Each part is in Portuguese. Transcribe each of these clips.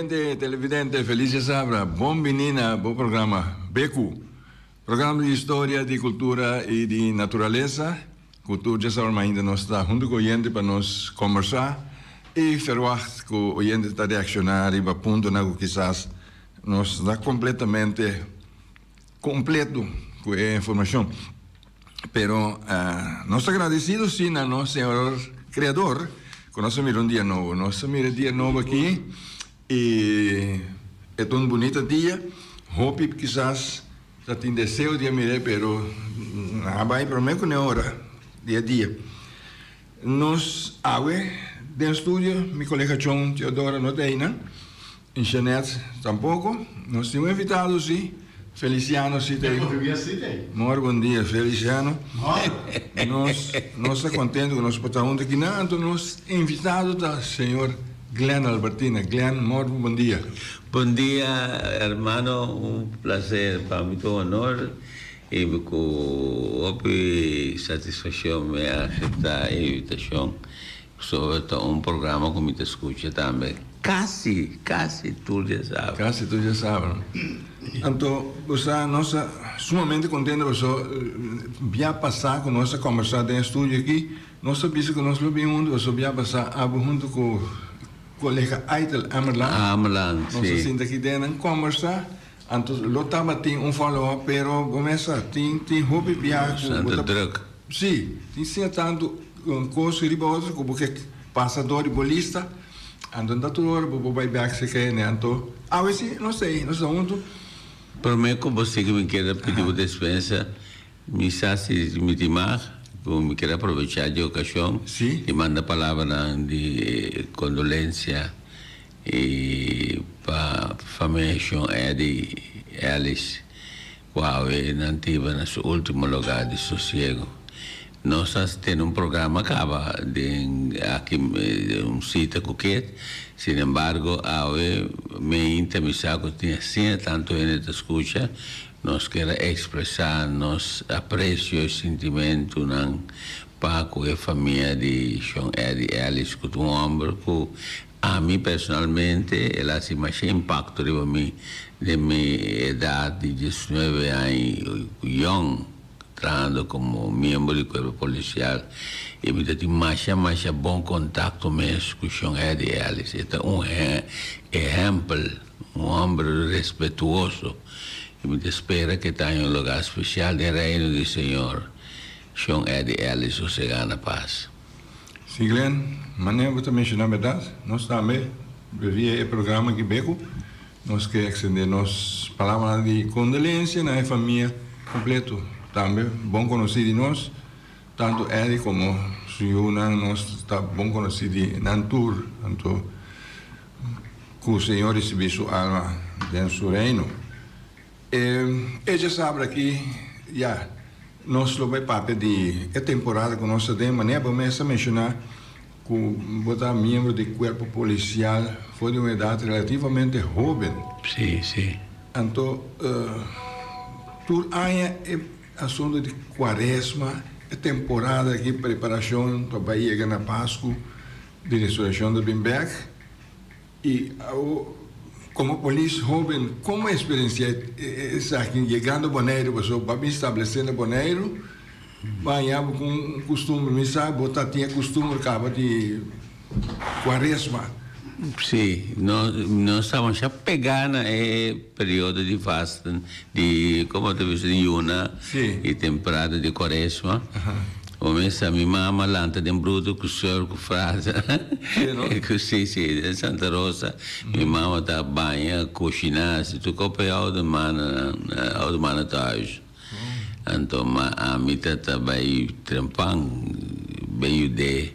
televidente, Felice Sabra, benvenida ao programa Beku, programa de história, de cultura e de natureza. Cultura já sabe, ainda nós está junto com o oyente para nós conversar e verwacht que o oyente está reaccionar e para ponto na que quizás nós está completamente completo com a informação. Pero nós agradecidos sim a nosso Senhor Criador, que nós mira dia novo, nós mira dia novo aqui e é um bonito dia. Hope quizás já tem desejo de mirar, pero vai para mim com a hora, dia a dia. Nós dentro do estúdio, meu colega John Teodora não tem, né? Em Jeanette tampouco. Nós temos invitados, sim. Feliciano, sim, tem. Muito bom dia, Feliciano. Nós estamos contentes que nós podemos aqui, não? Então, nós invitados do senhor Glenn Albertina. Glenn, muito bom dia. Bom dia, hermano. Prazer para mim, um honor. E com satisfação me aceitar a invitação sobre programa que me escuta também. Quase tudo já sabe. Quase tudo já sabe. Então, nós sumamente contentes por já passar com nossa conversa no estúdio aqui. Nós sabemos que nós vamos já passar junto com o colega Eitel Amerland. Nós estamos aqui dentro conversar. Então, lo estava tem follow-up, pero começa tem hobby viagem. Sim, tem tanto coisa ribosa como que passador e bolista. Então, da toda hora, vou vai se quer, né? Então, não sei, nós juntos. Para mim, como você que me quer pedir dispensa, me sabe me timar, me quer aproveitar de ocasião e manda palavra de condolência e para a família Eddie Alice, qual é nativa no seu último lugar de sossego. Nós temos programa acaba de aqui sítio coquete, sin embargo, me interessa que tinha sim tanto em escuta, nós queremos expressar nosso apreço e sentimento para a família de Sean Eddie Alice, que é homem que a mim personalmente ela se mais impacto de mim de minha idade de 19 anos, young, trabalhando como membro do corpo policial e me tem mais bom contato mesmo com o Sean Eddie Alice. Então exemplo, homem respeituoso e me espera que tenha lugar especial no reino do Senhor. Sean Eddie Alice, você ganha paz. Sim, Glenn, maneira você mencionar a verdade, nós também via o programa aqui Beco, nós queremos estender nossas palavras de condolência na família completo, também bom conhecido de nós, tanto ele como Suyuna, nós está bom conhecido de Nantur, então que o Senhor recebeu sua alma dentro do seu reino. E já sabe aqui, nós lo vai papel de temporada que nós temos, né? Vamos mencionar que botar membro do corpo policial foi de uma idade relativamente jovem. Sim. Então, tudo aí é assunto de quaresma, é temporada aqui, preparação para Bahia na Páscoa, de ressurreição do Bimberg. E como polícia jovem, como a experiência aqui, chegando a Bonaire, você vai estabelecer no Bonaire, vai com costume, me sabe, botar tinha costume, acaba de quaresma. Sim, nós estamos já pegando o período de fasta, como eu disse, de Yuna e temporada de quaresma. Começa a minha mãe lanta de bruto com o senhor com frase. Sim, de Santa Rosa. Minha mãe está banha, cozinhar, se tu copia ao de mana tarde. Então, a mim está bem trampando, bem de.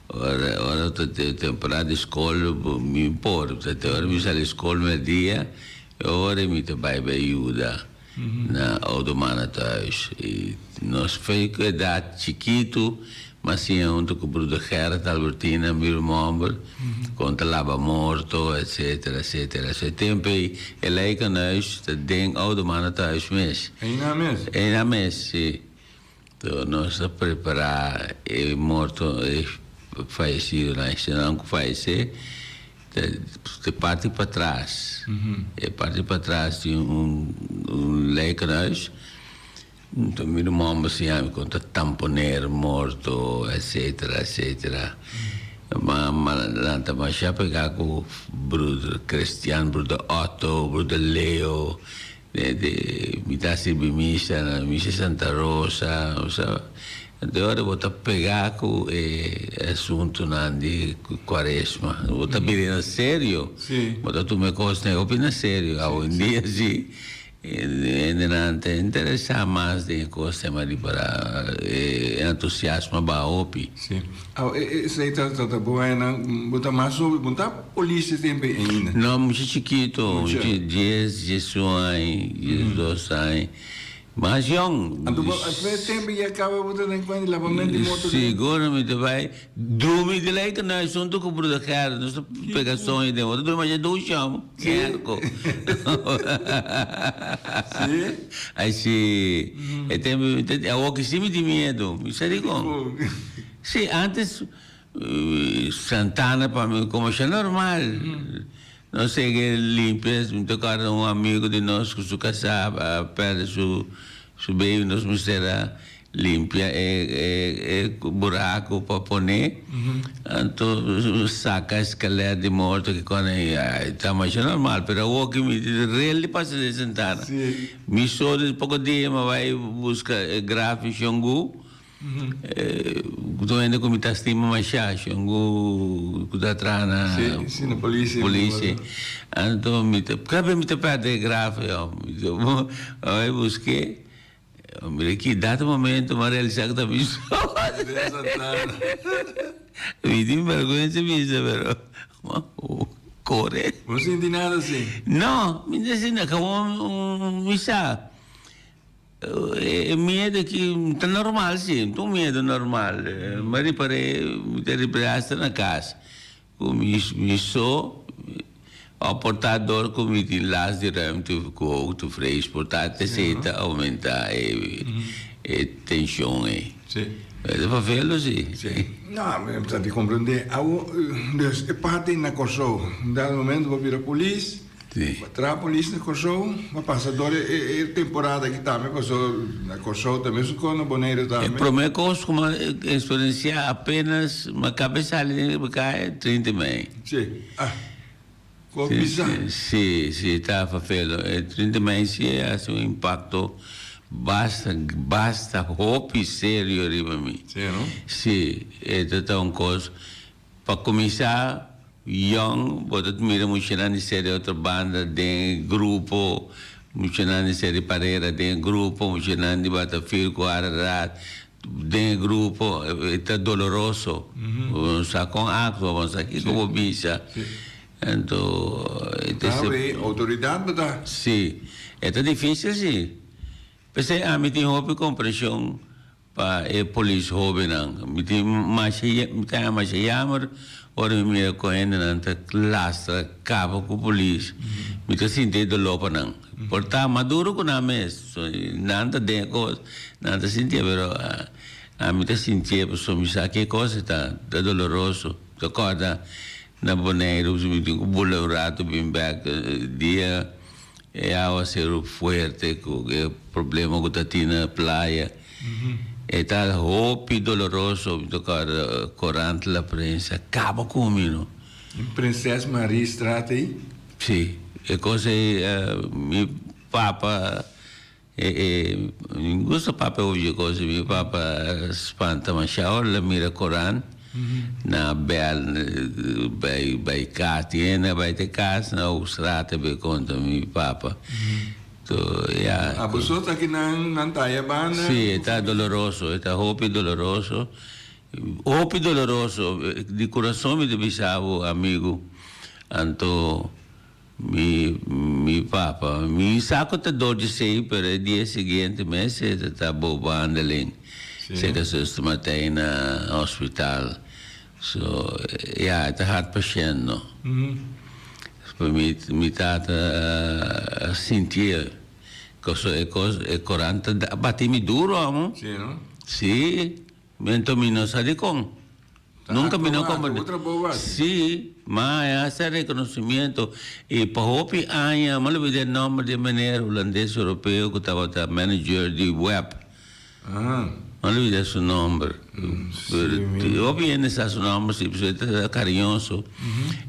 Ora, temporada de escola, me importa. Ora, me sai escola no dia, ora, me vai ajuda. Na Aldomana Tais. E nós foi com idade chiquito, mas tinha um com o Bruno Gerard Albertina, meu irmão, contra lava morto, etc. Esse tempo ele aí que nós tem Aldomana Tais mesmo. Ainda mesmo, sim. Então nós a preparar morto, falecido lá, senão que falece, de parte para trás. E parte para trás tinha leikhuis. Então, meu irmão se chama conta tamponeiro morto, etc. Mas já pegar com o Bruder Cristiano, Bruder Otto, Bruder Leo, me dá servir missa Santa Rosa, então eu vou pegar com o assunto de quaresma, vou pedir sério, vou tomar coisa opina sério, hoje em dia sim. Interessa mais de coisa mas para entusiasmo para opi. Sim. Isso aí tá boa, não? Botar mais sobre, botar polícia sempre ainda. Não, muito chiquito, 10, 12 anos. Mas young. Até tempo e acaba botando em conta lavamento de moto. Seguramente vai dormir de lá que nós somos com o Bruder Carlos, nós pegações de moto, mas já do chão, certo? Sim. Assim, é o que se me de medo, sabe como? Sim, antes Santana para mim como é normal. Não sei que limpeza, me tocaram amigo de nós que se casava, perto su baby nós me será limpia buraco para poner, então saca a escalera de morto que quando está mais normal, mas o que me realmente passa de Santana. Me sou de pouco dia, mas vai buscar gráfico Xangu. Doendo como está estima mais Xangu da trana na polícia então me perde gráfico eu busquei que dado momento mas realizar da missão me deu vergonha de missa pero corre você não tem nada assim não me disse como missa medo que está normal sim, um medo normal, mas reparei, me na casa, me sou, o portador como tem las de rem, tu freis, portanto, aceita aumentar a tensão aí. Sim. Para vê-lo sim. Não, mas precisa de compreender, é parte na corso, em dado momento vou vir a polícia. Tra a polícia na Corso, ma passador é temporada que também passou na Corso também com na Boneiro também. Para mim coisa como experiência apenas uma cabeça ali cai 30 mil. Sim. Como bizarro. Sim, estava feio. 30 mil sim é assim um impacto basta hope sério para mim. Sim, não? Sim, é uma coisa para começar young, botat mira muchinani série outra banda de grupo, muchinani série pareira de grupo, muchinani bata fil com ararat de grupo, é doloroso. Sa com acto, vamos aqui como bicha. Então, autoridade bata. Sim, é difícil sim. Pensei me tem hope compreensão para a polícia jovem não, me tem mais chamar ora me correndo nanta lastra cabo com polícia me tá sentindo louco não portar maduro com a mes nanta de coisa nanta sentia pero a me tá sentindo só me sabe que coisa tá doloroso tá corda na Boneiro me tem um bolorado bem back dia a ser forte com o problema que tá na praia e tal hope doloroso tocar corante la prensa acaba comigo Princesa Maria Estrada aí sim e coisa meu papa gosto papa hoje coisa meu papa espanta mas la mira Coran na bel bei Katiena bei te casa na Estrada be conta meu papa a pessoa está aqui na Antaiabana. Sim, está doloroso, está hope doloroso. Hope doloroso, de coração me devisava, amigo. Então, mi papa, mi saco está dor de sei, pero dia seguinte, mês, está bobando ali. Se que se matei na hospital. So, está hard paciente, no? Mi tata sentia que 40 bati-me duro, amo. Sim, não? Sim, então me não sabe como. Nunca vino como... Sí, mas ese reconocimiento. Y para Hopi Anya, me olvidé el nombre de maneira holandés europeo que estaba manager de web. No olvidé su nombre. Hopi Anya sabe su nombre, si es cariñoso.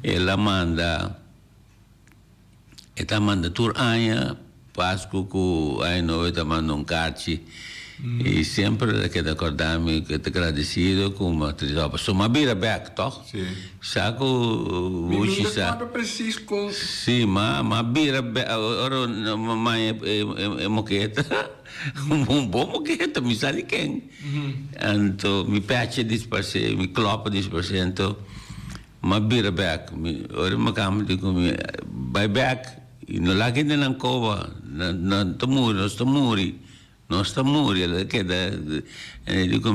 Ela manda tour Anya, Pasco, que Anya no está mandando carta. E sempre que acordar-me, que te agradecido com uma trisopa. Sou uma beira back, toch? Sim. Saco, o sabe preciso com... Sim, mas beira back, ora, mamãe é moqueta, bom moqueta, me sabe quem. Então, me pede 10%, me clopa 10%, mas beira back, ora, uma cama de comer, by back, e não lá que nem na cova, não estou Nós estamos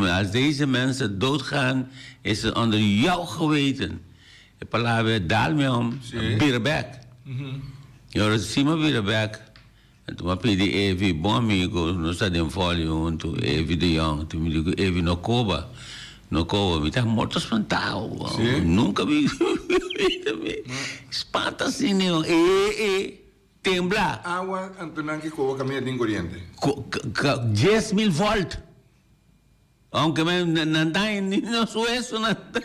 als deze mensen doodgaan, is het onder jouw geweten. De palavra daal me om, Birabek. Eu sim me Birabek. Então me pedi Evi, bom amigo, nós estamos em folha junto, Evi de Jong, tu me digo Evi no Cuba, me está morto espantado. Nunca vi, espanta assim, temblar. Agua, Antonan, que como camina de corriente. 10.000 volts. Aunque não está no sueço, não está.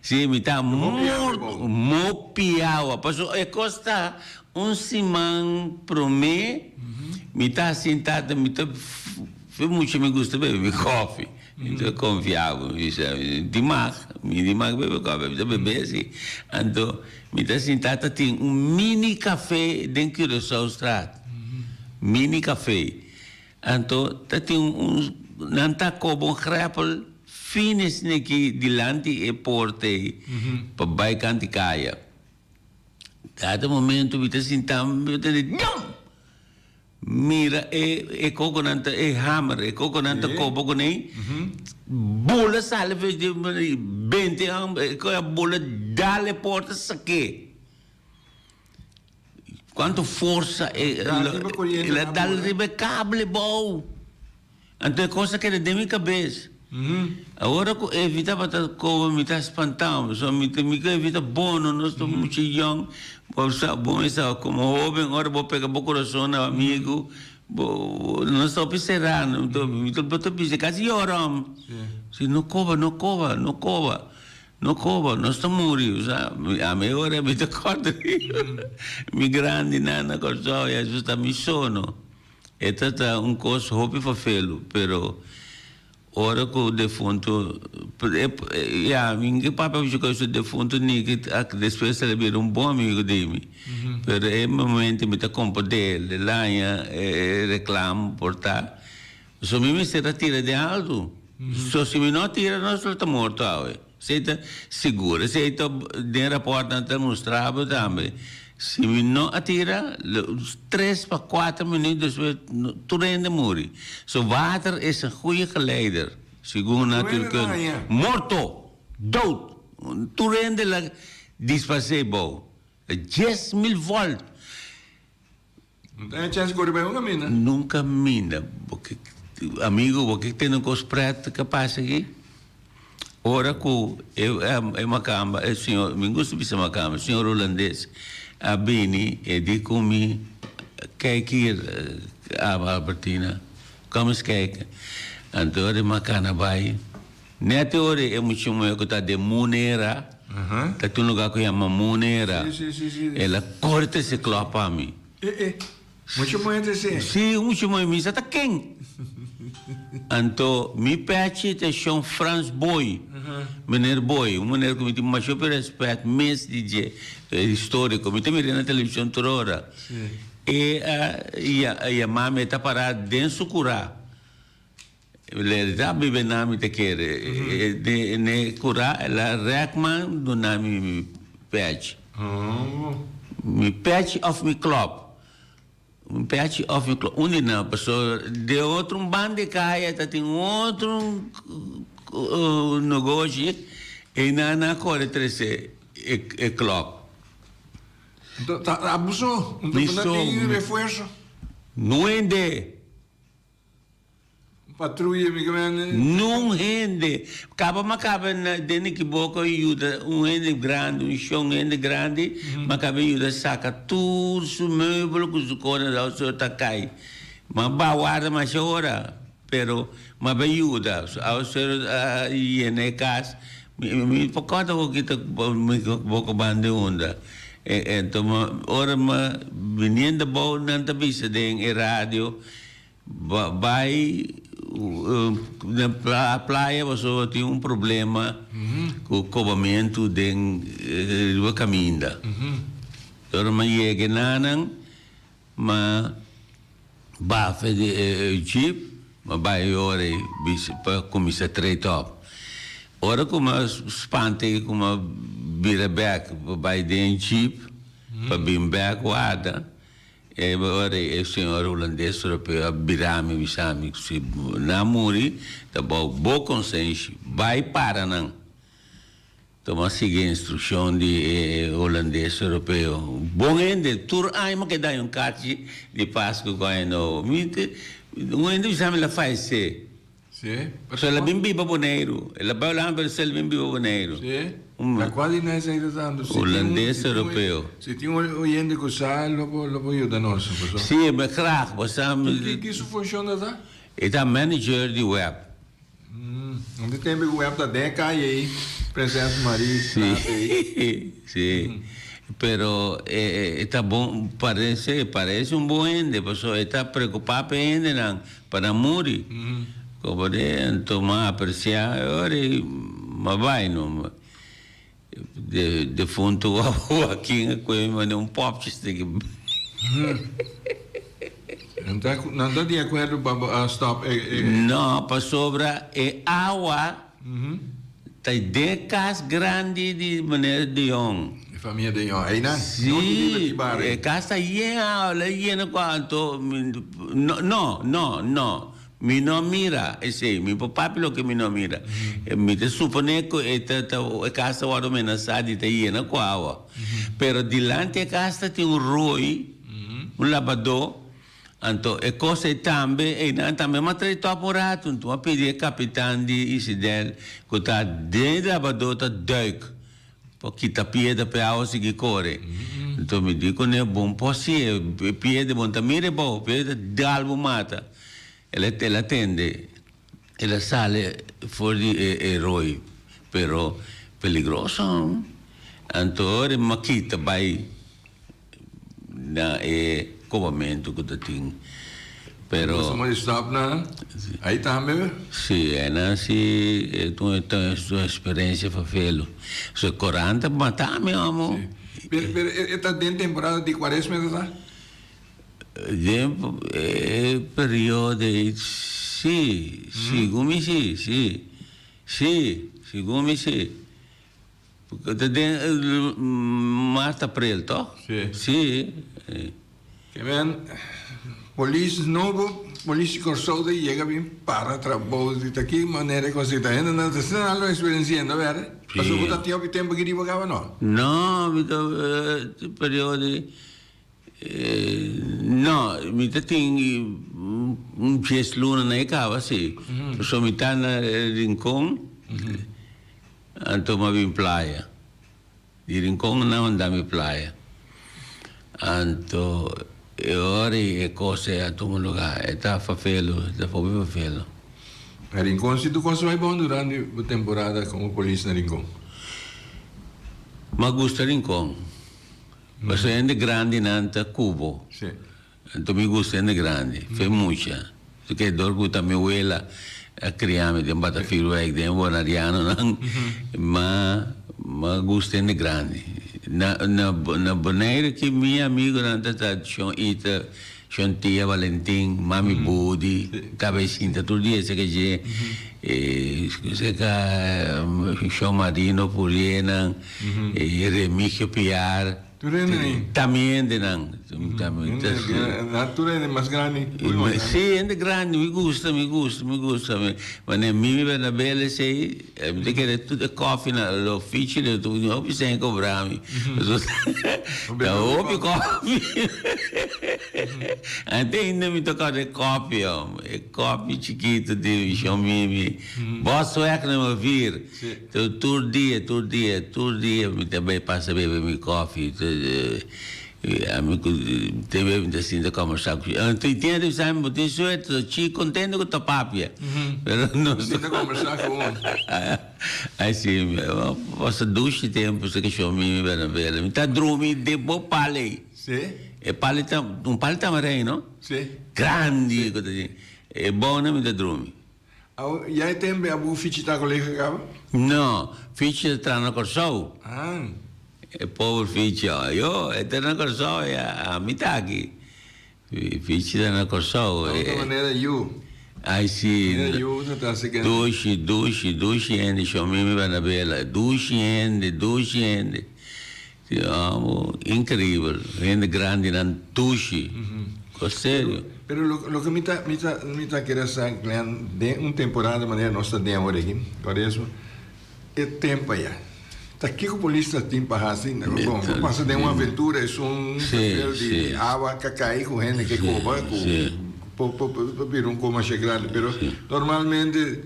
Sim, me está muito pior. Passou, custa semana por mês. Me está sentado, muito me gusta beber coffee. Então, confiável. Dimag bebe coffee, bebe assim. Então, me está sentado, tem mini café dentro do South Strat. Mini café. Então, tem não está como grappel, finis aqui dilante e porte, para baixo canto caia. Cada momento, me está sentado, me está dizendo, mira, coconut, hammer, coconut, cobo, nem, bola salve de 20 anos, a bola dale porta saque. Quanto força ela dá ribe cable bom. Então é coisa que é de minha cabeça. Agora evita para como me está espantando, só me evita bom, não estou muito young, bom isso como jovem, agora vou pegar o coração do amigo, não estou pensando, não estou pensando, quase choram. Se não cova, não estou morrendo, sabe? A minha hora me acorda, me grande nana coisa, e ajuda me sono. É coisa hobby para felo, pero ora que o defunto, minha papai me disse que o defunto nem que depois ele era bom amigo de mim, pero é momento me está com dele, lá reclamo por tá, só me se retira de alto, só se me não tira nós está morto, se está seguro, se está dentro da porta não está mostrado também. Se não atira, 3 para 4 minutos tu rende morre. So water is een goede geleider. Segundo natuurkunde. Morto, dood. Tu rende la dispacebo. 10.000 volt. Não tem chance de correr bem uma mina? Nunca mina. Porque, amigo, porque tem um coisa preto que passa aqui? Ora que é uma cama, é senhor, me gusta de uma cama, senhor holandês. A Bini e di come kijken a Albertina, come eens kijken. En toen de makana bij. Net hoor je moet je mooi dat de monera, dat toen nog ako yama monera. E la corte se klopa a mim. Muito mooi te zien. Sim, muito mooi misa ta king. Então, me pede te chão Frans Boy. Meneer Boy, meneer que me tem mais respeito, mês DJ histórico, me tem na televisão toda hora. E a mãe está parada dentro do curá. Ele está bebendo nome te quer. Ne curá, ela recma do nome me pede. Me pede of me club. Um patch of me club. Onde não, pessoa de outro bando de caia, tem outro negócio e na corre 13 e club. Então, abusou. Não tem reforço. Não é de. Patrulha, amigo meu. Não rende. Acaba na dentro que boca ajuda rende grande, chão rende grande, mas ajuda saca tudo os meubles que os coisas da sua cai. Mas guarda mais hora, pero mas ajuda. Ao ser higiene casa, me pocota que tá boca bande onda. Então, ora mas vindo bom nanta bisa em rádio, vai na praia você tem problema com o cobamento do caminho. Então, mas chega nanang, mas bafe de jeep, mas vai ora para começar a trade-off. Ora como espante como vira back vai de jeep para vir back guarda. Ora o senhor holandês europeu birame bisami se namori tá bom consenso vai para não toma seguir instrução de holandês europeu bom ende tur ai mas que dá carte de Páscoa ganho não ende bisami la faz se sì perché la bimbi baboneiro ela vai lá per ser bimbi baboneiro sì ma quali ne sei usando holandês europeu se tinha oyente que sai lo può aiutare noi sì ma graag possiamo che isso funziona da é da manager de web onde tem o web da Deca aí presença Maria sì pero está bom parece bom ende pessoa está preocupada ende não para morrer como de tomar apreciar ora mas vai não de fundo aqui com pop stick não está de acordo para stop não para sobra água tem decas grande de maneira de família de aí não sim casa llena quanto no mi no mira ese mi papá lo que mi no mira mi te supone que esta casa guardo amenazada de llena com água pero dilante a casa tem roi lavador então é coisa também também mas treito apurado então a pedir capitão de Isidel que está dentro lavador tá duik porque tá pieda para água seguir corre então me digo né bom posse pieda bom tá mire bom pieda dalbo mata ela atende, ela sale fuori eroi, però peligroso. Antore makita vai na covamento que tu tem. Pero você stop na aí também? Sim, é assim, tu tua experiência para vê-lo. Se 40 matar meu amor. Pero está dentro temporada de 40 meses lá? Tempo periodo sì come sì come sì marzo aprile to sì che ben police novo police corso de llega bien para trabalho de aqui maneira così da ainda não está não experienciando vero mas o que tinha tempo que divagava no periodo no, mi tinha pies luna na ikawa sì. So mi tana Rincon, anto ma vim playa. Di Rincon na andami playa. Anto ori e cose a tuo lugar, e ta fa felo, ta fa vivo felo. A Rincon se tu consumi bom durante a temporada como polícia na Rincon. Ma gusta Rincon. Ma sono grandi nanta Cubo. Sì. Então me gusta de grande, foi muita. Porque dorgo também abuela a criar-me de bata filho de bonariano não, mas gusta de grande. Na boneira que minha amiga nanta tá ita tia Valentim, mami Budi, cabecinha todo dia se que se que Chão Marino Puriena, Remígio Piar. También de nang. Natura é mais grande. Sim, é grande, me gusta. Mas a mim me na bela sei, me quer tudo coffee na ufficio, tudo não precisa cobrar me. Da opi coffee. Até ainda me toca de coffee, é coffee chiquito de Xiaomi. Posso é que não me vir. Todo dia me também passa beber meu coffee. Amigo, tem assim de conversar com ele. Tu entende, sabe? Tem suerte, te contente com tua papia. Não sei conversar com ele. Assim, posso duas tempos que Xiaomi me vê. Me tá dormindo de boa palha. Sim. É palha, tamarém, não? Sim. Grande, é bom, não me tá dormindo. E aí tem algum ficha da colega cá? Não, ficha está na Corsol. Ah. É pobre ficha. Eu, está na Corsol, é a mitad. Ficha está na Corsol. De outra maneira, eu. Ai, sim. Duas ende, Xiaomi me vai na bela. Duas ende. Incrível. Ende grande, não tuxi. Sério. Pero lo que me está querendo saber, de uma temporada de maneira nós temos aqui, por isso, é tempo já. Tá aqui com a polícia tem para assim, bom, passa de uma aventura, é de água que cai com gente que cobra, para um coma chegar, mas normalmente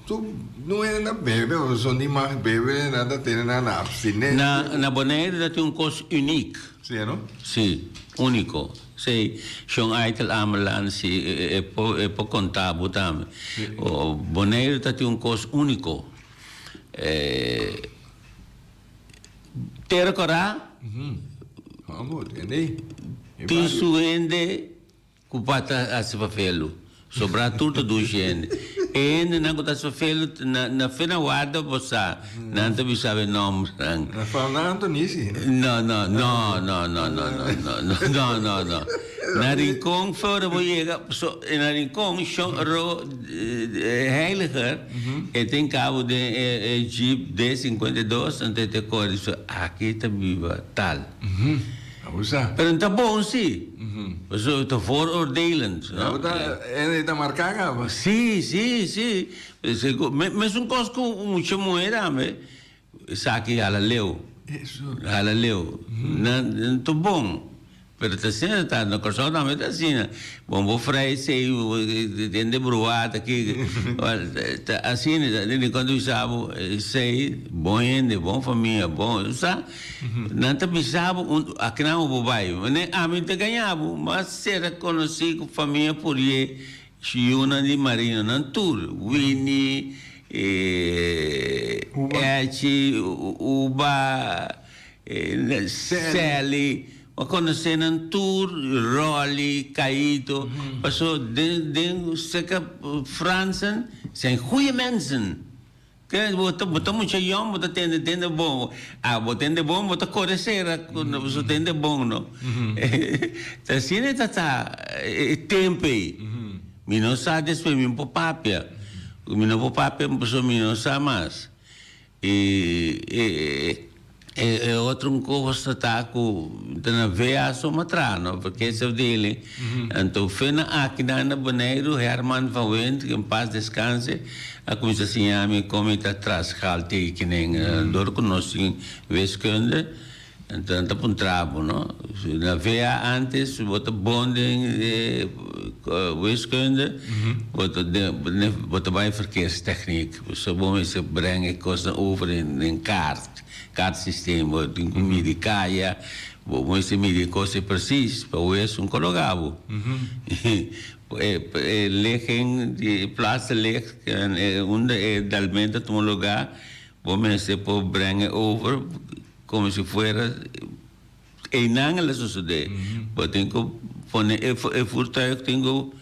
tu não é na bebe, só nem mais bebe, nada tem nada abstinente. Na Bonaire tem coisa único. Sim, não? Sim, único. Sei, são aitel amalan se é por contar botam. O Bonaire tem coisa único. Terra corá? Vamos, entendei? Tisu ende kupata asfafelo. Sobra tudo do gente. Ende na gota asfafelo na fena guarda bossa. Não te sabe nome. Na Fernando Nisi. Não. Na Rincon fora vou chegar. Na Rincon heiliger. E tem cabo de Jeep D52 ante te cor isso aqui está viva tal. Pero está bom sim. Zo te vooroordelend. En está marcada? Sí. Mas um cosco muita moeda, saque ela leu. Isso. Ela leu. Não tô bom. Pero tá sendo tá na corção também tá assim. Bom, vou frei sei tem de bruata aqui. Assim, quando eu sabe sei bom família, bom, sabe? Não tá pensava aqui não vou vai, né? A mim te ganhava, mas será conhecido família por aí, Chiuna de Marino, não tur, Winnie, Uba, Sally. Quando se não tur, Rolly, Caído, passou de seca França, sem goede mensen. Que botar muito jong, botar tende bom. Botar tende bom, botar correcer, quando você tende bom, não? Assim é tempo. Mi não sabe depois mi papia. Mi não papia, pessoa mi não sabe mais. Outro coisa está com na veia somatrano porque esse é o dele. Então fena aqui na Bonaire Herman van Wendt que em paz descanse a coisa assim a mim como está atrás halte que nem dor conosco wiskunde então tá um trabo não na veia antes bota bonde wiskunde bota vai verkeerstechniek so bom se brengen coisa over in kaartsysteem, tem medicaia, você medir coisa precisa, para o isso colocado. Leggen de plaats leggen, onde de alimento te lugar, você pode brengen over, como se fuera em angela suceder. Eu tenho que poner voertuig, tenho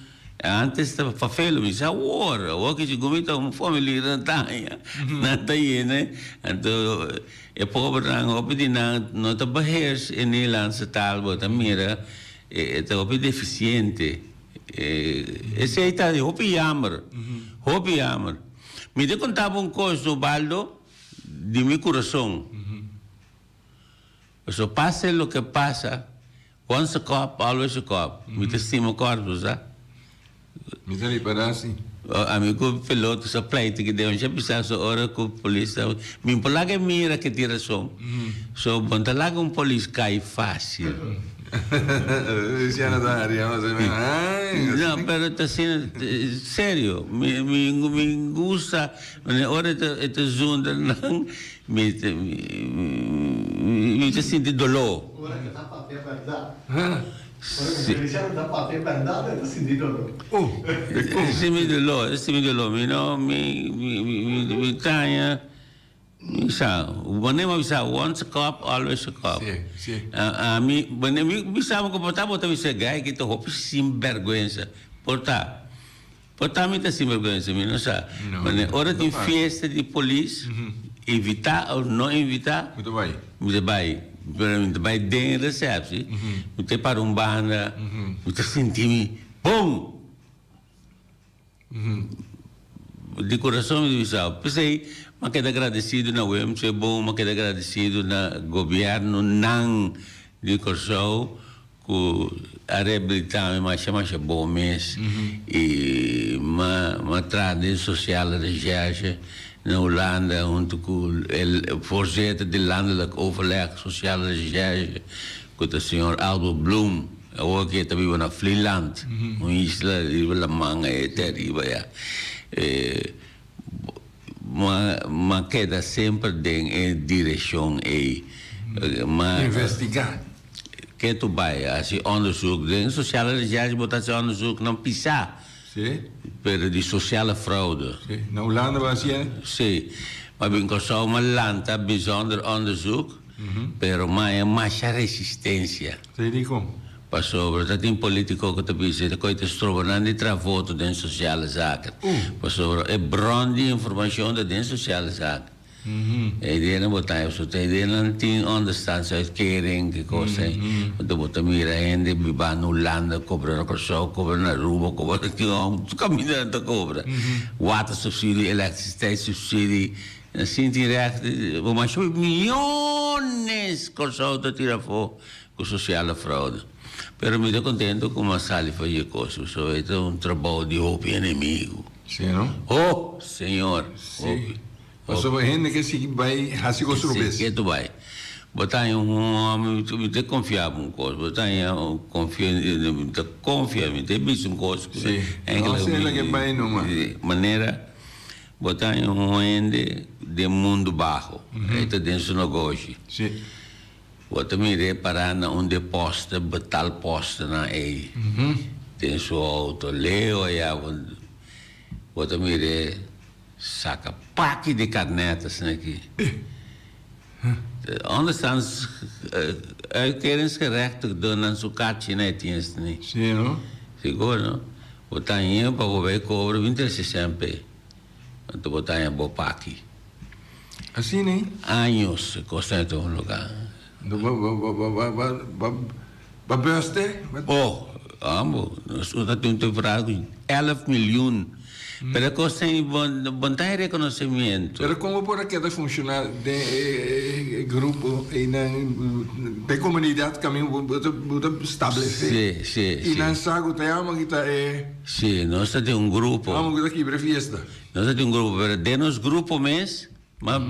antes estava fazendo mas agora que se comita família na taia né então é pobre não obedi não está beheers in Nederlandse taal wordt mira é obedi deficiente esse aí tá hopi jammer me de contava coisa do baldo de meu coração So pasa lo que pasa, once a cop, always a cop. Mi testimo corpus, Mi tali parasi. Amigo piloto sa flight que deu já pensar so hora com polícia. Mi polaga mira que tira som. So bontalaga polícia cai fácil. Siano d'aria, no, pero está sendo sério. Me gusta, ora esta zunda não me senti dolor. Ora che sta fatta per dare. Esse me dolor, me canha, me sabe, o sabe, once a cop, always a cop. Sim. Me sabe que portar botar me chegar que tô roupa sem vergonha, portar me tá sem vergonha, me não sabe. Mas hora tem festa de polícia, evitar ou não evitar, muito bem. Muito bem, dentro da recepção, muito para banda, muito sentir-me, bom! De coração me diz, pensei, mas quero agradecido na UEMC, bom, mas quero agradecido na governo, não de coração, que a reabilitar mas chama bom mês, e uma tradição social da recherche, na Holanda, junto com o voorzitter de landelijk overleg sociale recherche, com o senhor Aldo Bloem, hoje também na Vlieland, uma isla de manga é terrível, mas queda sempre em direção investigar. Que tu vai, assim, onderzoek, de sociale recherche, botar esse onderzoek não pisar. Sim. Per di sociale fraude. Sim. Na Holanda was je? Sì, ma vinco so uma lanta bijzonder onderzoek, pero mais resistência. Sei die kom. Pas over dat in politico que te dice, dat je te stroben die travoto den sociale zaken. Pas over e bron di informazione den sociale zaken. E die ene botai so te die ene tin onderstandsuitkering che cosa è. Do bota mira ende biba no Holanda cobra no so cobra na Aruba cobra que caminhando cobra. Water subsidie, elektriciteitssubsidie. En zien die recht, maar zo miljones corso te tira fo con sociale fraude. Pero mi sto contento come sali fa je cose, so è un trabalho di hopi nemigo. Sì, no? Oh, signor. Sì. Ma so gente che si vai a si costruire. Che tu vai. Botai mi te confiavo un coso, botai confia, mi te bis un coso. Sì. Non sei la che vai in uma. Maneira botai ende de mundo bajo. Eita dentro do negócio. Sì. Bota mi reparar na onde posta, betal posta na ei. Tem sua auto, leo aí, bota mi saca paque de carnetas aqui. Andersans uitkeringsgerecht doen aan zo'n kaartje net eens niet. Sì, no? Sicuro, no? Botar in para poder cobrar 25 Want botar in bo paque. Assim, né? Anos costa em todo lugar. Wat beste? Oh, amo. Nós temos um prazo 11 milhões. Pero costa em bom reconhecimento. Pero como por aqui deve funcionar de grupo e na de comunidade caminho buta estabelecer. Sim. E na sago te ama que tá Sim, nós temos grupo. Vamos aqui para fiesta. Nós temos grupo, pero de nos grupo mês, mas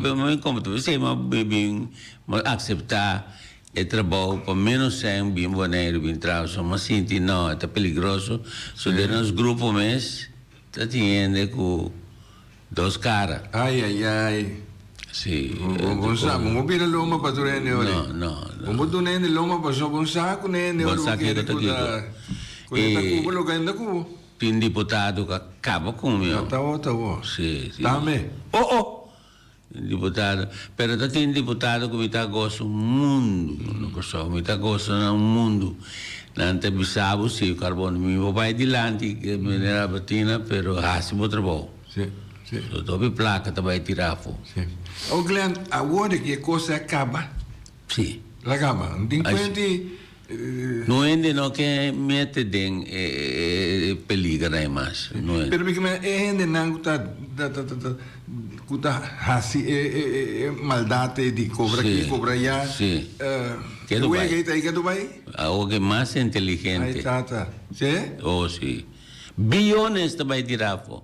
como tu sei, mas aceitar o trabalho para menos ser bem bonito, bem trabalho, mas sinto não, é perigoso. So de nos grupo mês tá tendo com dois caras. Ai. Sim. Bom saco, vamos vir loma para tu nene ora. Não. Vamos tu nene loma para só bom saco nene ora. Bom saco é que Cuba lo que anda Cuba. Tem deputado que acaba com o meu. Tá bom. Sim. Também. Oh. Deputado, pero tem deputado que me tá gostando mundo, não gosto, me tá gostando mundo. Nante bisabo se o carbono me vai dilante que me era batina, pero hasi mo trabalho. Sim. So dobe placa também tirar fo. Sim. O Glenn, agora que a coisa acaba. Sim. Acaba. Tem quanti Não é não que mete den peligra mais. Não é. Pero que me ainda não kuta hasi maldade de cobra aqui, cobra allá. Sim. Que do vai? Que do vai? O que mais inteligente. Aí tá. Sim? Oh, sim. Bilhões também diravo.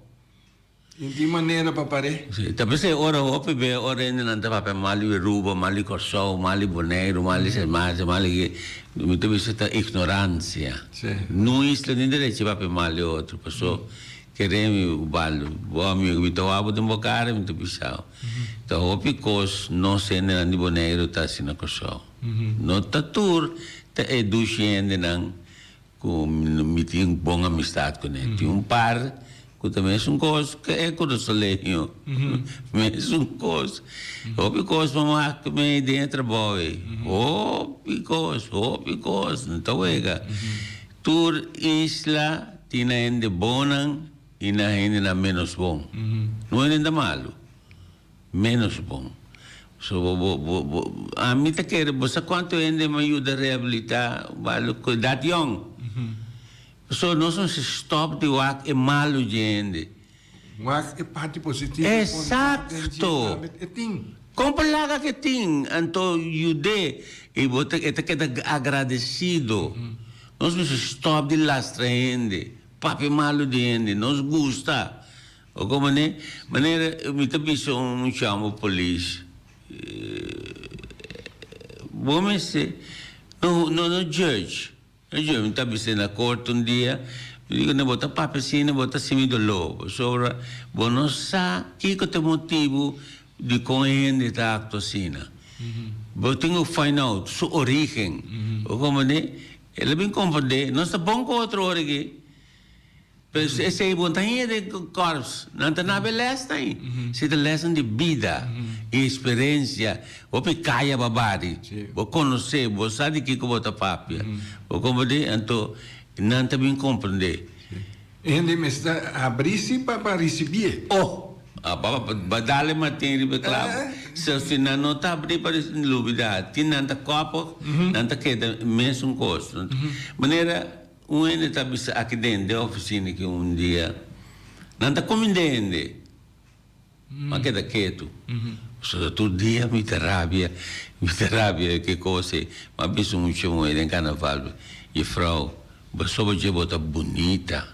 De maneira para parar. Sim. Tapi se ora hope be ora ainda não tá para mali ruba, mali corso, mali boneiro, mali semase, mali muito isso tá ignorância. Sim. Não isso nem direito para mali outro pessoa. Queremos o balo, o amigo, me toava de um bocado, muito bichão. Então, o picos, não sei nem de boneiro, tá assim na coção. Não tá tur, tá educando, não, com me tinha um bom amistade com ele. Tinha um par, que também é um coisa, que é com o solinho, mas um coisa. O picos, mamãe, que me dentro, boy. O picos, então, ega. Tur, isla, tinha ainda bonang, e na ainda menos bom. Não é ainda malo. Menos bom. So, a mim tá querendo, você quanto ainda me ajuda a reabilitar, vale, cuidado young. So, nós não se stop de wak é malo de ainda. Wak é parte positiva. Exato. É tim. Compalaga que tem, então ajude e você está agradecido. Nós não se stop de lastra ainda. Papi malo de ainda, nos gusta. O como né? Maneira, me também chamo polícia. Vamos ser, no judge. No judge, me também na corte dia, me digo, não bota papi assim, não bota assim do lobo. Sobre, bom, não sabe que é o motivo de com ainda tá acto assim. Vou ter que find out sua origem. O como né? Ele bem compreende, não está bom com outro origem. Esse é bom tainha de corpos, não está na beleza aí. Se é lesson de vida e experiência, o pecaia babari, o conhecer, o sabe que como tá papia, o como de então não está bem compreender. Ele me está abrir-se para receber. Oh, badale matéria be claro. Se não está abrir para novidade, tem não está copo, não está que mesmo coisa. Maneira ele está aqui dentro da oficina que dia não está comendo, mas que quieto. Todo dia me terapia que coisa, mas bicho muito bom em carnaval e frau, só você bota bonita,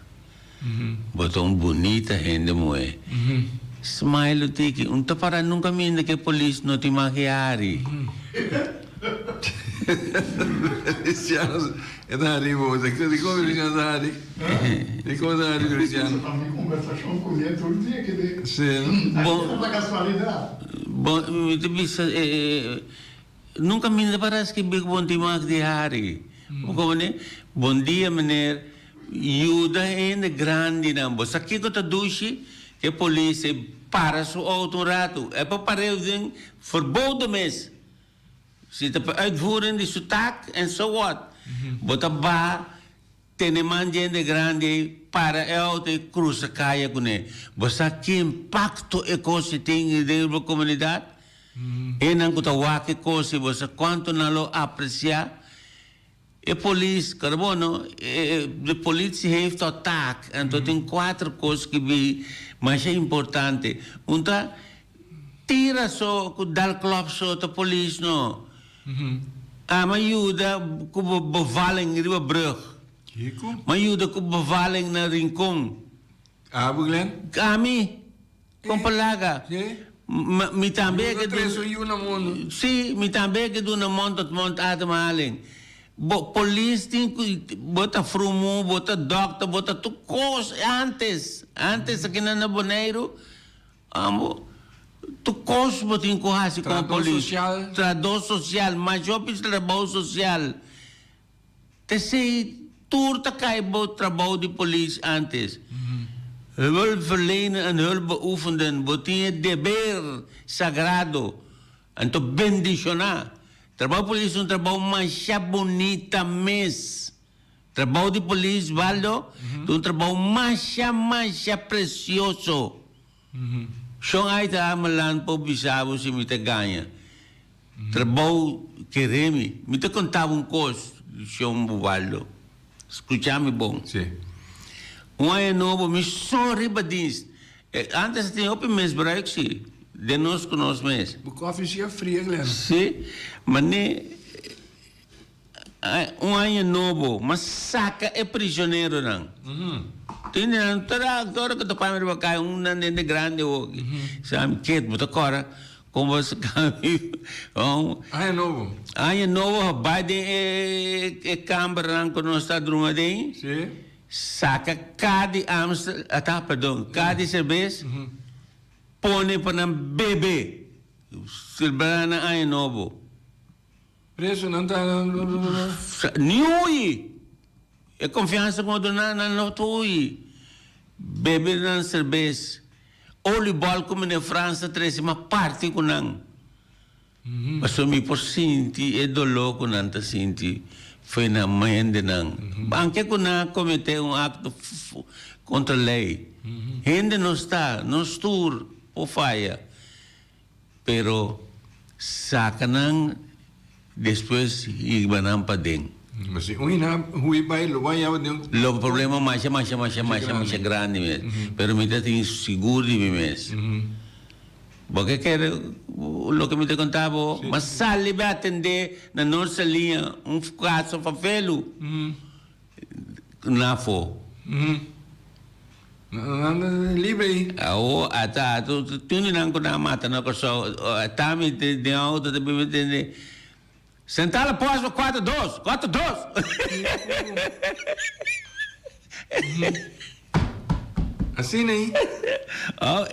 bota bonita gente moe. Smile tiki, não para nunca me ainda que a polícia não te maquiari. Cristiano è da arrivo, di come Cristiano da arrivo? Di come da arrivo Cristiano? Fa una conversazione con gli altri dia che sì. Una casualità. Nunca me parece que big bom timak de hari. Como né? Bom dia, meneer. Ajuda ainda grande não. Você aqui que tá duche que a polícia para seu auto rato. É para parar o verboden mes. Se te uitvoeren die soetak en so wat. Bota ba teneman gente grande para eu te cruza caia com ele. Você que impacto ecosse tem dentro da comunidade? E não que tawa que coisa você quanto não lo aprecia? E polícia, carbono, de polícia heeft attack. Então tem 4 coisas que vi, mas é importante. Unta tira só com dal club só da polícia não. Maar ajuda com bevalling in de brug. Maar ajuda com bevalling na Rincon. Ah, Glenn? Kami, com palaga. Mi também que do. Sim, mi também que do na monta ademaling. Polícia tem bota frumo, bota doctor, bota tu coisa antes aqui na Boneiro, amo. Tu cosmo tem coragem com a polícia. Trabalho social, mas eu fiz trabalho social. Te sei, turta cai bom trabalho de polícia antes. Hulp verlenen en hulp beoefenen, botinha deber sagrado. Então bendicionar. Trabalho de polícia é um trabalho mais bonita mesmo. Trabalho de polícia, Valdo, é um trabalho mais precioso. São aí tá amalan po bisabo se me te ganha. Trabalho que remi, me te contava coisa. João Buvaldo. Escuchame bom. Sim. Um ano novo, me sorri badins. Antes tinha open mês break, sim. De nós com nós mês. O coffee sia fria, Guilherme. Sim. Mas um ano novo, mas saca é prisioneiro, não. Tini não terá agora que tu para me cair nende grande o. Sabe que tu agora como você caminho. Ano novo. Ano novo, vai de câmara com nós está drumadinho. Sim. Saca cada cada cerveja, põe para um bebê, celebrar na ano novo. Preço não está... Niui! É confiança com o dono não tui. Bebê na cerveja. Olibol como na França, três uma parte com não. Mas eu me por sentir, é dolor com não tá sentir. Foi na mãe de não. Anche com não cometeu um acto contra a lei. Ainda não está, não estou, ou falha. Pero, saca não, depois, ibanam para dentro. Mas se hui vai, lo vai ao dentro. O problema mais grande mesmo. Pero me tem seguro de mim mesmo. Porque quero o que me te contava, mas sali vai atender na nossa linha caso favelo. Na fo. Livre aí. Tu não na mata na coisa, tá me de auto de me entender. Sentar a pós 4-2. Assim aí.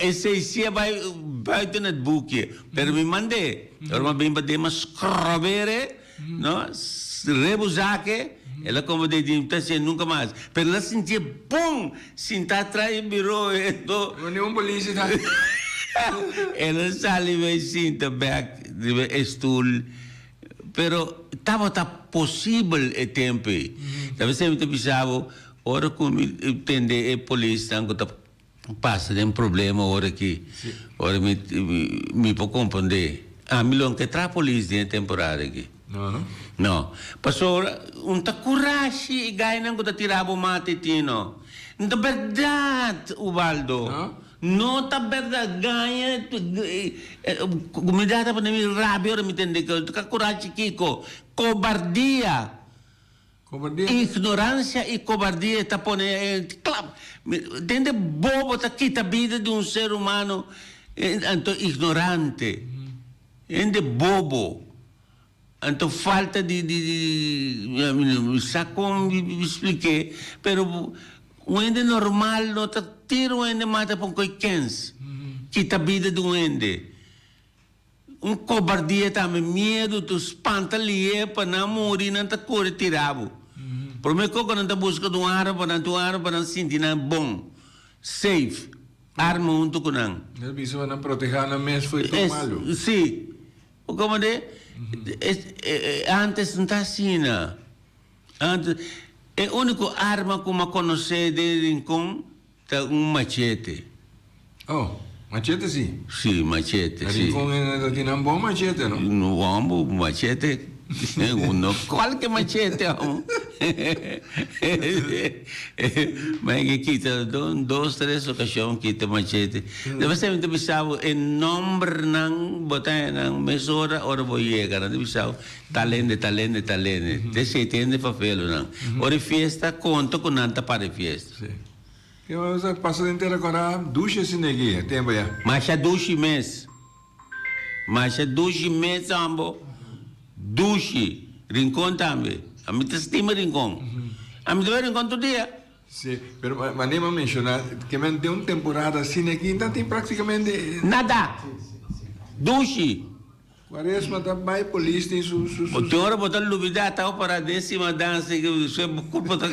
Esse sia vai ter net buque. Pero me mande. Ora bem bade mas crovere, no? Rebusake. Ela como de dimtasse nunca mais. Pero ela sentia bom, sentar atrás em birô, Não nenhum polícia tá. ela sali vai sinta back de stool. Pero estava possível o tempo. Talvez sempre pensava, ora como entender a polícia, tanto passa de um problema, ora que, ora me pode compreender. Milhão que traz a polícia em temporada aqui. Não. Não. Passou, coragem e ganha não que tirava o mate, tino. Não é verdade, Ubaldo. Não? Não tá verdade, ganha. Me dá para mim rabia, ora me entende que coragem, Kiko. Cobardia. Ignorância e cobardia está pondo. Entende? Bobo está quita a vida de ser humano. Então, ignorante. Entende? Bobo. Então, falta sabe como me expliquei. Pero, o ende normal não está tiro o ende mata por coiquens. Quita a vida do ende. Cobardia também, medo, tu espanta ali, para não morrer, não está corre tirado. Por mim, quando não está buscando arma, para não sentir bom, safe, arma junto com não. Ele precisa não proteger na mesa, foi tão malo. Sim. O como antes não está assim, não. Antes, é a única arma que eu conheci de Rincón é machete. Machete sim? Sim, machete, sim. Rincón tinha um bom machete, não? No vamos, machete. Qualquer machete, mas que quita, 2, 3 ocasiões quita machete. Deve ser muito bizarro, em nome não botar não mesura, ora vou chegar, não bizarro, talento. Desse entende papel não. Ora festa conta com nada para festa. Sim. Eu passo inteira agora ducha assim aqui, tempo já. Mas é ducha mês, ambo. Duche, Rincón também. A mim te estima Rincón. A mim te Rincón todo dia. Sim, mas nem vamos mencionar que tem uma temporada assim aqui, então tem praticamente... Nada. Duche. Quaresma também, polícia tem O teor botar lubida tá para décima dança que você culpa tá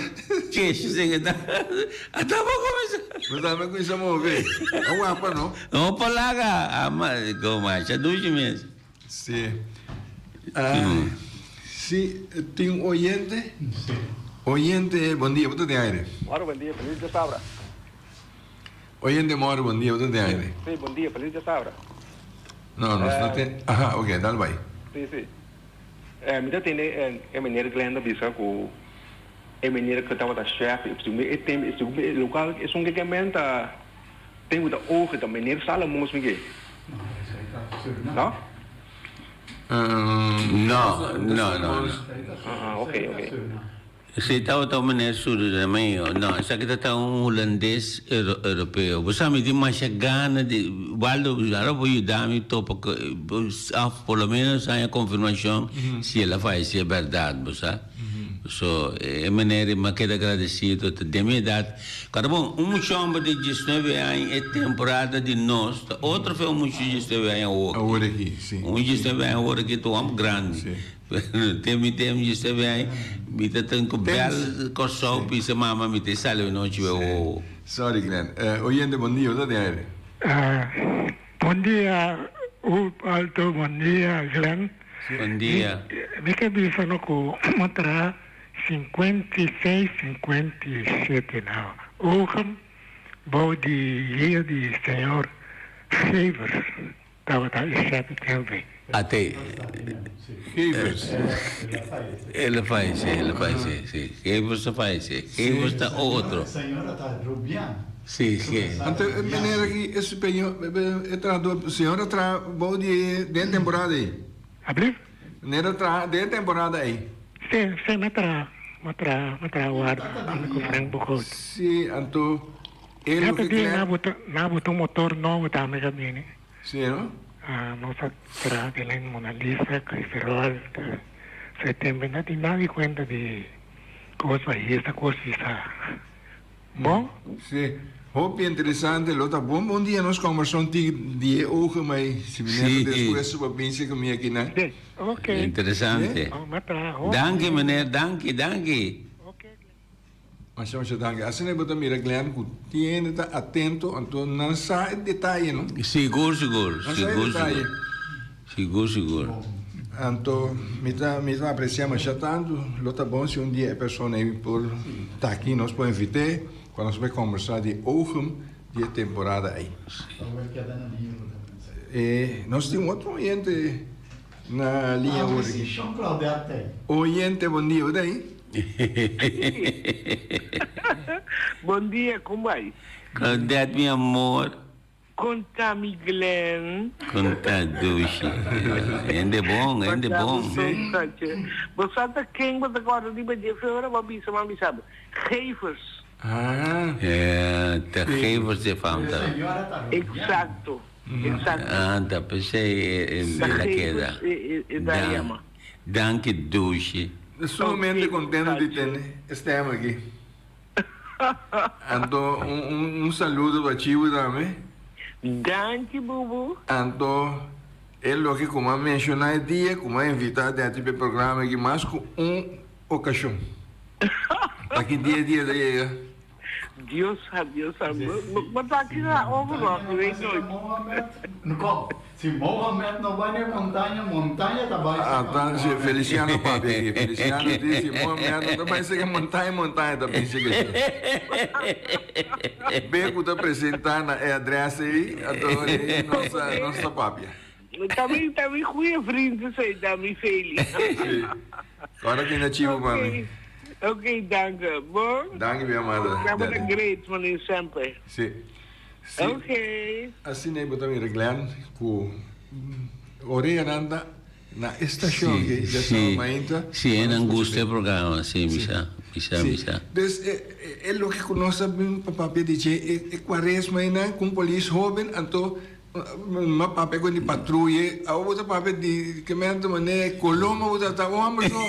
queixo se tá. Até vou começar. Mas também começa a mover. Não apa não. Não palaga, mas como acha duche mesmo. Sim. Sim, tem um oyente. Oyente, bom dia, você tem aire? Moro, bom dia, feliz de Sabra. Oyente, moro, bom dia, você tem aire? Sim, bom dia, feliz de Sabra. Não tem. Ok, dá vai. Sim. Mita tem maneira Glenda bisa com maneira que estava da chefe, tem local é um equipamento tem muita ouro da maneira sala mos me não? Não. Ok. Você está a maneira surda também, não? Essa que está holandês europeu. Você me diz mais gana de valdo já vou ajudar me topa pelo menos a confirmação se ela faz se é verdade, você? So, é maneira mas quero agradecido de minha idade. Cara bom, chamba de 19 anos é temporada de nós, outro foi 19 anos agora aqui, sim. 19 anos agora que estou grande. Tem 19 anos, me tem com bela coçou, pisa mama me tem sale não tive. Sorry Glenn. Oyente bom dia, da diária. Bom dia, Alto, bom dia, Glenn. Bom dia. Me que bisa no ko matra 56, 57 now. Ogen, bouw die heer, die senhor Gevers, dat we daar eens hebben tegen. Até. Gevers. Ele faz, sim. Gevers faz, Gevers está outro. Senhora está Rubian. Sim. Então, maneira que esse penho, senhora tra bom de temporada aí. Abrir? Maneira tra de temporada aí. Sim, matra guarda, com frango bocot. Sim, então ele Eu que pedi quer. na botou motor novo da Mega Mini. Sim, não? Nossa tra de lá Mona Lisa, Criferol, setembro, não tem nada de conta de coisa aí, essa coisa. Bom? Sim. Hoop interessante, Lota. Bom dia, nós conversamos de ogen, mas se me lembro depois sobre a pinça que me aqui, né? Sim, ok. Interessante. Danke, meneer, danke. Mas chama danke. Assim é botar mira Glenn, que tiene tá atento, então não sai detalhe, não? Seguro. Então, me tá apreciando já tanto, Lota bom se dia a pessoa aí por estar aqui, nós podemos invitar. Quando nós vamos conversar de ogen de temporada aí. Nós temos outro oyente na linha hoje. Oyente, bom dia, e daí? Bom dia, como vai? Claudete, meu amor. Conta-me, Glenn. Conta, Dushi. Ainda bom. Você está quem você agora de dia feira, mami sabe. Gevers. Tá Gevers de falta. Exato. Tá, pensei na queda. Danke, Dushi. Sumamente contente de ter estamos aqui. Então, saludo para Chivo também. Danke, Bubu. Então, lo que como mencionar dia, como invitado a tipo programa aqui, mais com ocasião. Aqui dia da chega. Deus sabe. Mas tá aqui na overlock, vem doido. Se Mohamed não vai na montanha tá baixo. Então, se Feliciano papi aqui. Feliciano disse, Mohamed não vai ser montanha da princesa. Beco tá apresentando a adressa aí, então, nossa papi. Também cuia frente, sei, também feliz. Agora que ainda tive para mim. Ok, danke. Bom? Danke, minha amada. Trabalha great, maninho, sempre. Sim. Ok. Assim, eu também reglando com orelha nanda na estação que já estamos ainda. Sim, é angústia programa, sim, misa. Então, é o que nós papai diz, é quaresma ainda com polícia jovem, então uma papai com de patrulha, a outra papai de que me mané Colombo, outra tá homem só.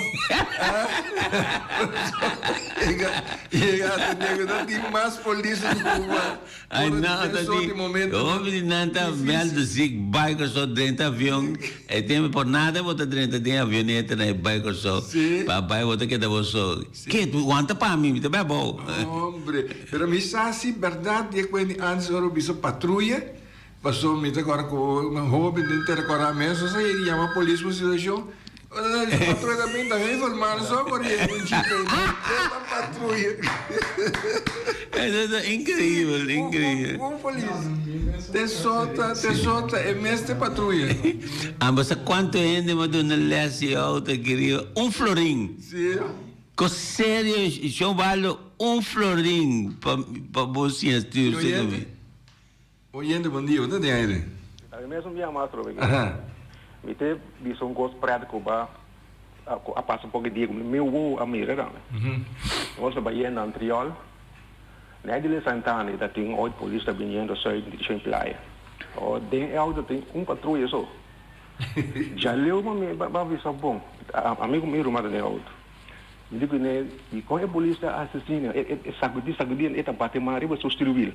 Chega, tem mais polícia do Cuba. Ai, não, tá vendo se bairro só dentro do avião, é tempo por nada, bota dentro de avioneta, né, bairro só, papai, bota que dá você. Que tu aguenta para mim, tá bem bom. Hombre, pero me sabe verdade é quando antes eu vi patrulha. Passou me agora com uma roupa de intercorar mesmo, aí chama a polícia para situação. Patrulha da Pinta, informando só correndo, um chico aí, patrulha. É incrível. Bom feliz. Te solta, é mestre patrulha. Mas quanto gente me deu na leste auto, querido? Florim. Sim. Com sério, eu valo florim para você assistir. Oyente, bom dia, onde tem aire? É mesmo minha mastro, Aham. me teve visto um gosto prático para a passar um pouco de dia, meu voo a mira, né? Você vai ir na Antriol, né? De Santana, da tem 8 polícia vindo só de Champlain. O tem algo tem patrulha só. Já leu uma visão bom. Amigo meu mas tem outro. Me digo né, e com a polícia assassina, sagudi, eta bate mari ba substituir.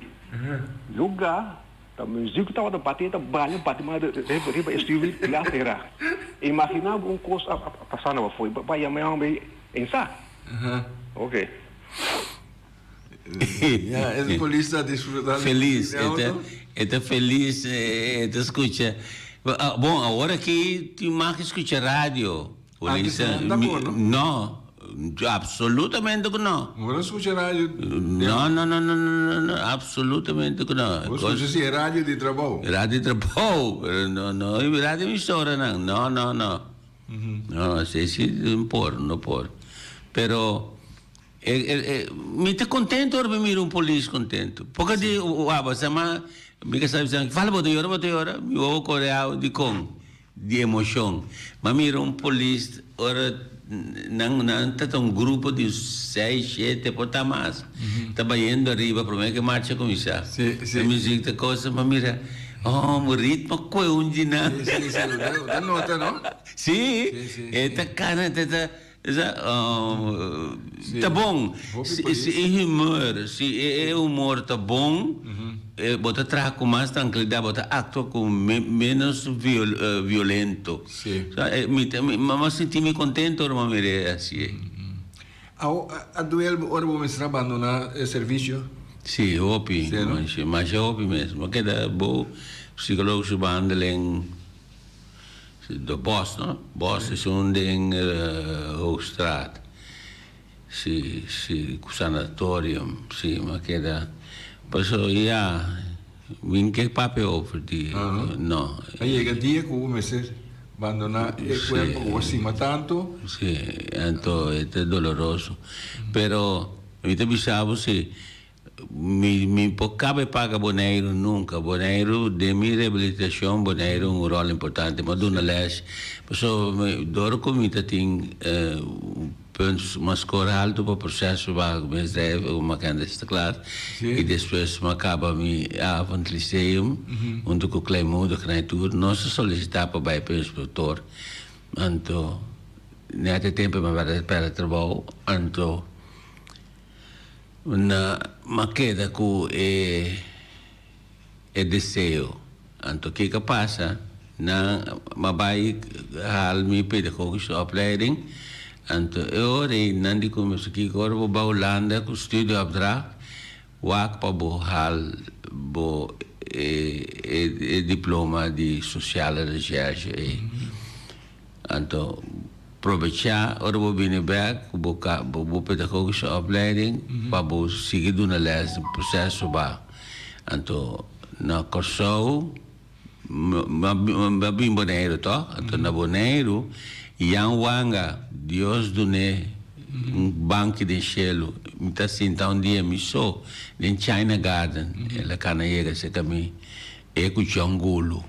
Lugar a música estava da batida, balha, batimada, riba, estive lá será. Imaginava coisa passando foi, vai amanhã bem ensá. Ok. É polícia desfrutando. Feliz, está feliz, escuta. Bom, agora que tu mais escuta rádio, polícia, não. Absolutamente não. Agora escuta rádio. Não, absolutamente não. Você se é rádio de trabalho? Rádio de trabalho, não, rádio emissora, não. Não, se não por. Pero, me está contente ou me mira polícia contente? Porque de, me sabe, fala boa hora, me vou corear de emoção. Mas mira polícia, ora, não tá um grupo de 6, 7 por mais. Tá indo arriba para mim que marcha com isso. Sim. A música coisa, mas mira, o ritmo coi onde não. Sim, dá nota, não? Sim. Tá cara, tá bom. Se o humor tá bom, bota trabalhar com mais tranquilidade, bota atua com menos violento. Sim. Mas senti-me contente, ou uma maneira assim. A duel, ora vamos abandonar o serviço? Sim, opi, mas é opi mesmo. Porque da boa psicologische behandeling de Bos, no? Bos is een ding Hoogstraat. Sim, sanatorium, sim, maar que da. Passou, ja, vim que papel over die, não. Aí chega dia que começa abandonar o corpo acima tanto. Sim, então é doloroso. Pero, eu te avisava se me cabe paga boneiro nunca. Boneiro de minha reabilitação, boneiro rol importante. Mas do les, pessoal, doro comida tem uma score alto para o processo vago, mas deve uma candidatura claro. E depois me acaba me avante liceu, onde o claimudo que na tudo, não se solicitar para o instrutor. Então, nesse tempo me vai para trabalho, então na maqueda que é desejo. Então, o que passa? Na mabai hal mi pedagogische opleiding. Então, eu não digo como isso aqui, agora vou para a Holanda com estudo opdracht, wak para hal bo diploma de sociale recherche. Então, aproveitar, ora vou vir back, vou pedagogische opleiding, para vou seguir doen les, o processo ba. Então, na Corsou, bem boneiro, tá? Então, na boneiro, Yang Wanga, Deus dune banco de cielo, me tá sentando dia me só, em China Garden, ela cana chega se caminho, é com Jangulo.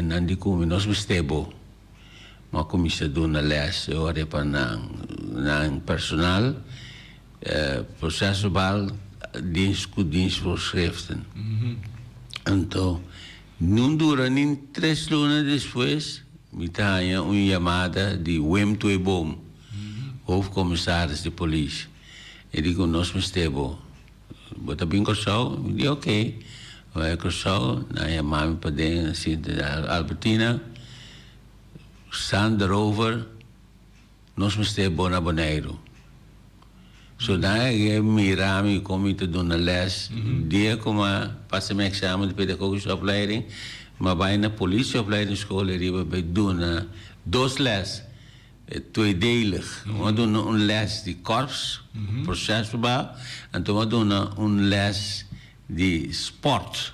Não digo como nós estamos uma comissão de uma les, ora para não personal, processo bal, dienst voorschriften. Então, não dura nem 3 lunas depois, me tinha uma chamada de Wim Tueboom, hoofdcommissaris de polícia. Ele digo, nós estamos, bota bem Corsou, eu disse, ok. Vai Corsou, na chamada para dentro, assim, Albertina, Sand Rover, nós estamos na Boneiro. So daí mirami como te doen les, dia como passa meu exame de pedagogische opleiding, Maar bij een politieopleidingsschool hebben we doen 2 les. Tweedelig. We doen een les die korps, procesverbaal. En toen we doen een les die sport.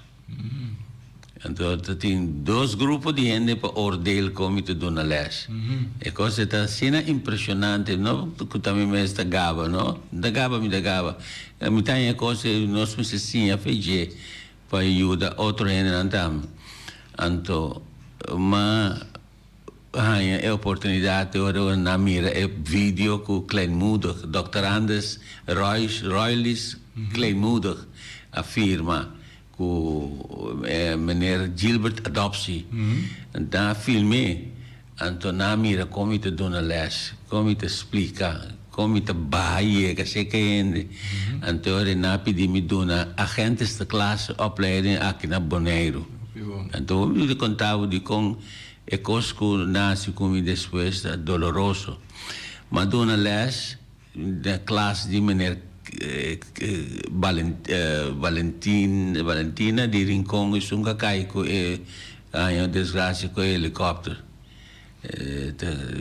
En dat in 2 groepen die hen per oordeel komen te doen een les. Ik was het zeer impressionante, no? Dat também me esta gaba, no? Da gaba. A mitad de cosas nós me se fez para ajudar outro hen andam. Anto, mas é a oportunidade de na mira é vídeo com Kleinmoedig, Dr. Anders Roylis Kleinmoedig afirma com meneer Gilbert Adoptie. En daar filmei. Anto na mira como te dona les, como te explica, como te baie, que se que Anto na pedi me dona agentes de classe opleiding aqui na Bonaire. Então, eu contava de com e cosco nasce como depois doloroso. Mas dona les da classe de maneira Valentina de Rincon e sunga caico e a desgraça com o helicóptero.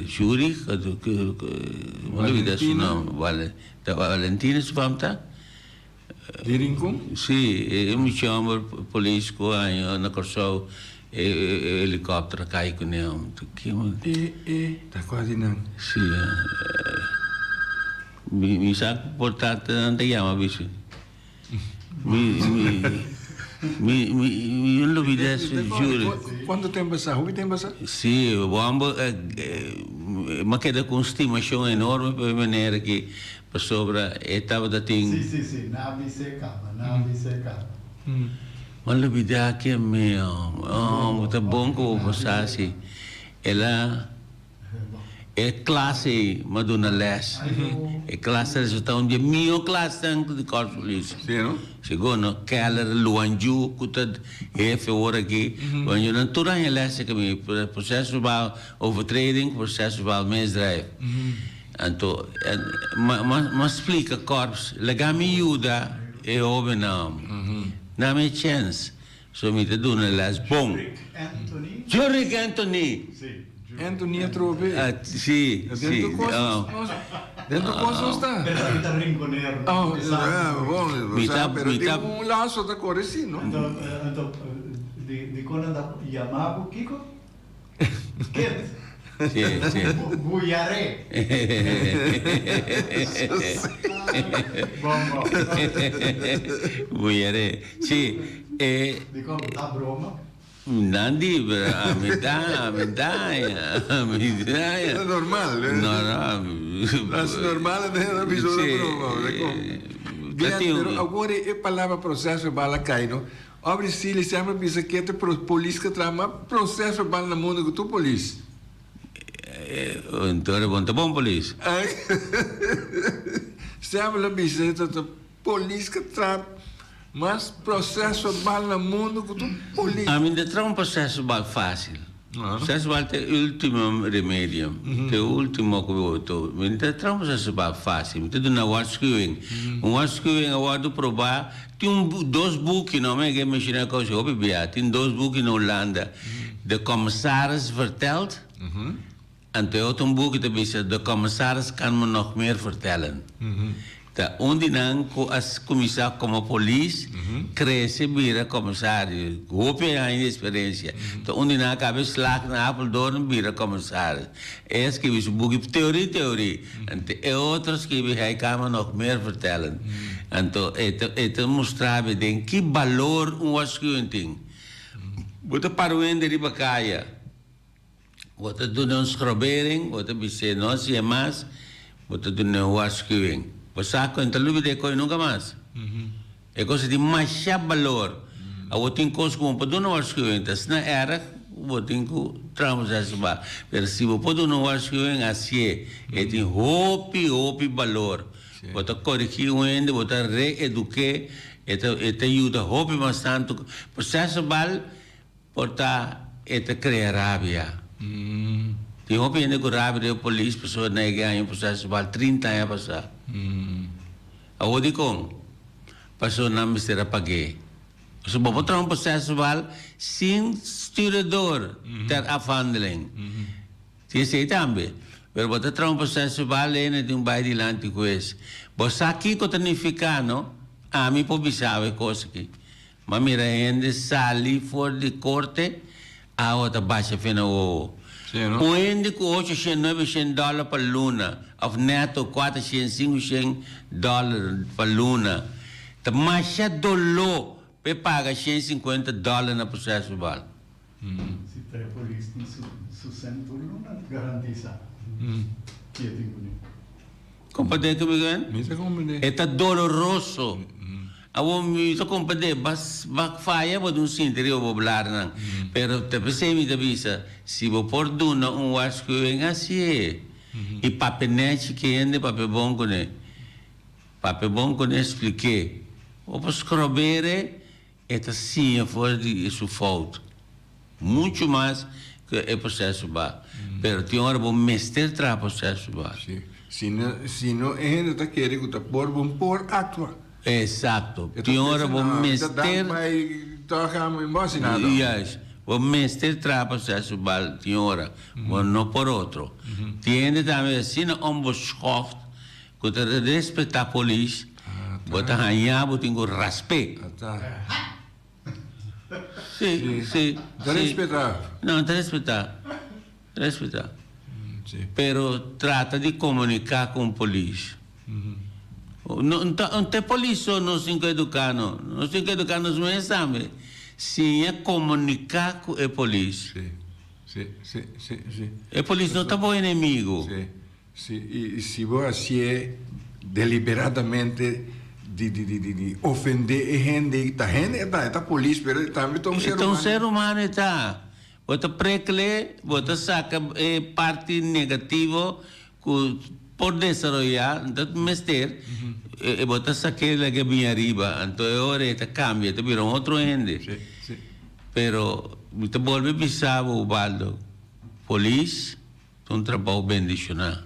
Júri, não vida su nome, Valentina se famta? De Rincon? Sim, eu me chamo polícia na Corsol helicóptero cai com ele. Tá quase não. Sim. Mi sa portata anda chiama bicho. Mi non lo vide giuro. Quanto tempo sa? Quanto tempo sa? Sì, bomba ma che da con stimazione enorme per venire che per sopra e stava da ting. Sì, navi secava. Ma lo vide che mio, tá bom que eu passasse. Ela é classe maduna les. É classe resultado de minha classe tanto de corpo polícia. Sim, não? Chegou no Keller, Luanju, Kutad, Hefe, ora aqui. Quando eu não estou em les que me processo verbal overtreding, processo verbal misdrijf. Então, mas explica corpos, legal me ajuda e ouve não. Não me chance. So me te doen een les. Bom. Jurek Anthony. Anthony a trove. Sì. Dentro cosa sta? Perché rinconero. Bom. Pero un lazo da cuore sì, no? Di cosa da chiamavo Kiko? Che? Sì. Buiare. Buiare. Sì. Di come da broma? Nandi, a metà. È normale. No. È normale, non bisogna provare. Però agora é palavra processo bala caino. Obri se ele sempre pensa que é polícia que trama processo bala na mundo que tu polícia. Então é bom polícia. Sempre a pensa que polícia que trama mas processo bala na mundo que tu polícia. A mim de um processo bala fácil. Processo bala é o último remédio. É o último que eu estou. Mas de um processo bala fácil. Então do na warschuwing. Warschuwing agora do provar. Tem 2 boeken, não é que imagina que eu bebia. Tem 2 boeken na Holanda. De commissaris vertelt. En toen had een boek te bezig. De commissaris kan me nog meer vertellen. Ondanks als commissaris como police, cresce vira commissaris. Hoop je aan je experiência. Ondanks heb je slag naar Apeldoorn vira commissaris. Hij schreef een boek theorie. En de outros schreef hij kan me nog meer vertellen. En toen het mostrava denk que valor waarschuwing tem. Bota para o ende de bacaia. Bota doen een schrobering, bota bise nós e mais, bota doen een waarschuwing. Pasaco en talubi de coi nunca mais. É coisa de mais valor. A outra coisa como para não waarschuwing, das na erg, botin ku tramos essa ba. Pero se você pode não waarschuwing assim, é tem hopi valor. Bota corrigir o ende, bota reeducar, eta ajuda hopi bastante. Processo bal, bota eta criar rabia. Tem hopi ende com rabia de polícia, pessoa nega em processo bal 30 anos passar. A odi com, pessoa não me será paguei. So, botar processo verbal sem sturador ter afhandeling. Sim, sei também. Pero botar processo verbal é de bairro de lante coisa. Você aqui que tanificano, a mim pode saber coisa aqui. Mas mira, ainda sali fora de corte, a outra baixa fina o. O ainda com $800 para luna, of neto $400-500 para luna. Tá mais dolo pe paga $150 na processo verbal. Se tem a polícia no centro, não garantiza. Que é tempo. Compadre comigo, hein? Mita compadre. É doloroso. Awo mi to compadre, bas falha pode interior poblar não. Pero te percebe da visa, se vou por duna wasco em assim. E papenete que ende papel bom com ele. Papel bom com ele expliquei. O posso escrever esta sim fora de isso falta. Muito mais que é processo ba. Pero tem hora bom mestre tra processo ba. Se não é ainda tá querendo que tá por atua. Exato. Tem hora bom mestre. Vai tocar muito bom nada. Yes. O mestre tra processo ba tem hora, mas não por outro. Tem também assim um buscoft que te respeitar a polícia. Bota ganhar, bota tem respeito. Sim. Te respeitar. Não, te respeitar. Pero trata de comunicar com a polícia. Não tem polícia não se educar, não. Não se educar nos meus exames. Sim, é comunicar com a polícia. Sim. A polícia não está bom inimigo. Sim. E se você deliberadamente de ofender a gente, a polícia, mas também é um ser humano. Então, ser humano está. Você precle, você saca parte negativa por desenvolver, então, mestre, você saca ele que vem arriba, então, agora está cambia, está virando outro ende. Sim. Pero, você volve a pensar, o baldo, polícia, é um trabalho bem adicional.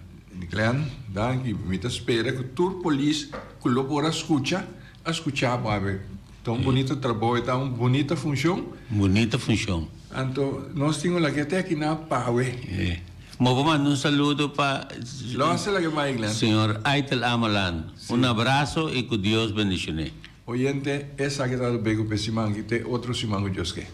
Glenn, danke. Mit espera que toda a polícia colabora a escutar para ver. Tão bonito trabalho, tão bonita função. Bonita função. Então, nós temos aqui até aqui na Paue. Mas vou mandar saludo para Lança lá que mais, Glenn. Senhor Aitel Amalan. Abraço e que Deus bendicione. Oyente, essa que está do Bego Pesimangue, tem outro Simango Joske.